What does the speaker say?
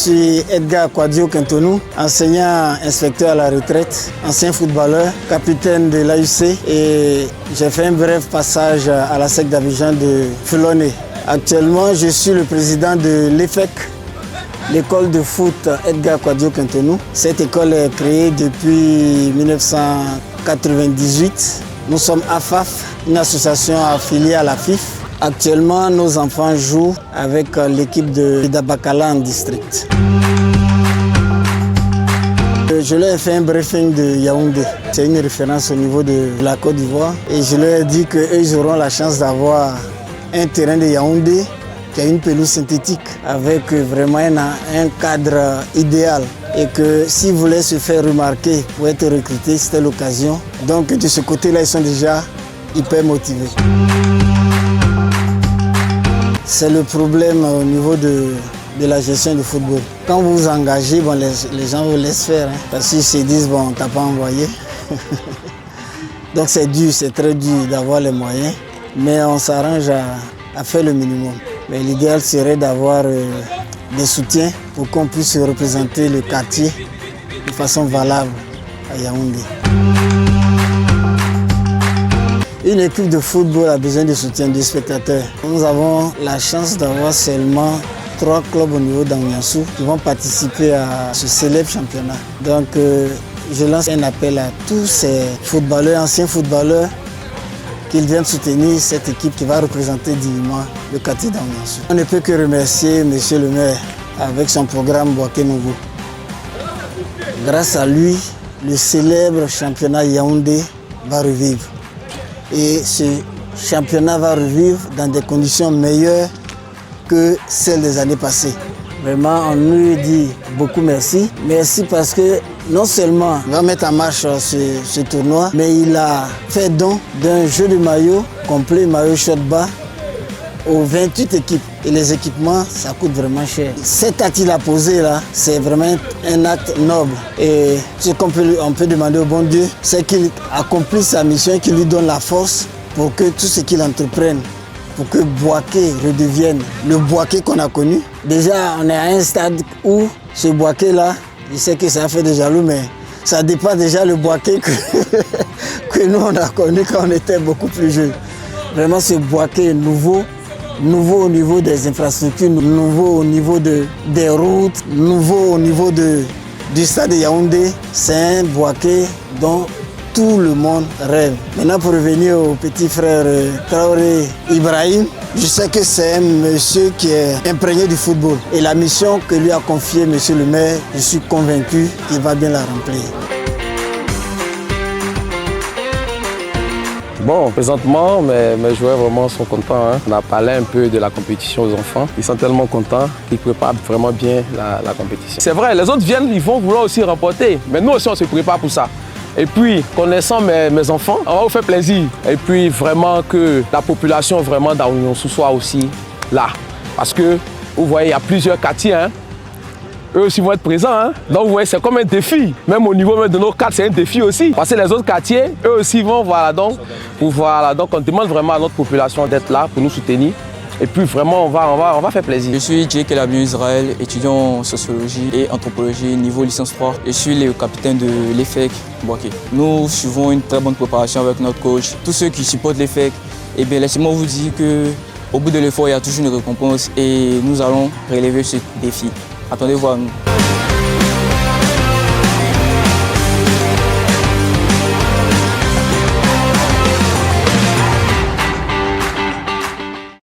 suis Edgar Kwadio Quintonou, enseignant inspecteur à la retraite, ancien footballeur, capitaine de l'AUC et j'ai fait un bref passage à la SEC d'Abidjan de Fulone. Actuellement, je suis le président de l'EFEC, l'école de foot Edgar Kwadio Quintonou. Cette école est créée depuis 1998. Nous sommes AFAF, une association affiliée à la FIF. Actuellement, nos enfants jouent avec l'équipe de Dabakala en district. Je leur ai fait un briefing de Yaoundé. C'est une référence au niveau de la Côte d'Ivoire. Et je leur ai dit qu'ils auront la chance d'avoir un terrain de Yaoundé qui a une pelouse synthétique avec vraiment un cadre idéal. Et que s'ils voulaient se faire remarquer pour être recrutés, c'était l'occasion. Donc de ce côté-là, ils sont déjà hyper motivés. C'est le problème au niveau de la gestion du football. Quand vous vous engagez, bon, les gens vous laissent faire. Parce qu'ils se disent, bon, on t'a pas envoyé. Donc c'est dur, c'est très dur d'avoir les moyens. Mais on s'arrange à faire le minimum. Mais l'idéal serait d'avoir des soutiens pour qu'on puisse représenter le quartier de façon valable à Yaoundé. Une équipe de football a besoin de soutien des spectateurs. Nous avons la chance d'avoir seulement 3 clubs au niveau d'Angniansou qui vont participer à ce célèbre championnat. Donc je lance un appel à tous ces footballeurs, anciens footballeurs, qu'ils viennent soutenir cette équipe qui va représenter dignement le quartier d'Angniansou. On ne peut que remercier M. le maire avec son programme Boaké Nouveau. Grâce à lui, le célèbre championnat Yaoundé va revivre. Et ce championnat va revivre dans des conditions meilleures que celles des années passées. Vraiment, on lui dit beaucoup merci. Merci parce que non seulement il va mettre en marche ce tournoi, mais il a fait don d'un jeu de maillot complet, maillot short bas, aux 28 équipes. Et les équipements, ça coûte vraiment cher. Cet acte qu'il a posé là, c'est vraiment un acte noble. Et ce qu'on peut demander au bon Dieu, c'est qu'il accomplisse sa mission et qu'il lui donne la force pour que tout ce qu'il entreprenne, pour que Boaké redevienne le Boaké qu'on a connu. Déjà, on est à un stade où ce Boaké là, je sais que ça fait des jaloux, mais ça dépasse déjà le Boaké que nous on a connu quand on était beaucoup plus jeunes. Vraiment, ce Boaké est nouveau au niveau des infrastructures, nouveau au niveau des routes, nouveau au niveau du stade de Yaoundé. C'est un Boaké dont tout le monde rêve. Maintenant, pour revenir au petit frère Traoré Ibrahim, je sais que c'est un monsieur qui est imprégné du football. Et la mission que lui a confiée monsieur le maire, je suis convaincu qu'il va bien la remplir. Bon, présentement, mes joueurs vraiment sont contents. On a parlé un peu de la compétition aux enfants. Ils sont tellement contents qu'ils préparent vraiment bien la compétition. C'est vrai, les autres viennent, ils vont vouloir aussi remporter. Mais nous aussi, on se prépare pour ça. Et puis, connaissant mes enfants, on va vous faire plaisir. Et puis, vraiment que la population vraiment d'Angniansou soit aussi là. Parce que, vous voyez, il y a plusieurs quartiers. Eux aussi vont être présents. Donc vous voyez, c'est comme un défi. Même au niveau de nos quartiers, c'est un défi aussi. Parce que les autres quartiers, eux aussi vont, donc on demande vraiment à notre population d'être là pour nous soutenir. Et puis vraiment, on va faire plaisir. Je suis Djek Elabio Israël, étudiant en sociologie et anthropologie niveau licence 3. Je suis le capitaine de l'EFEC Boaké. Nous suivons une très bonne préparation avec notre coach. Tous ceux qui supportent l'EFEC, eh bien laissez-moi vous dire qu'au bout de l'effort, il y a toujours une récompense et nous allons relever ce défi. Attendez voir nous.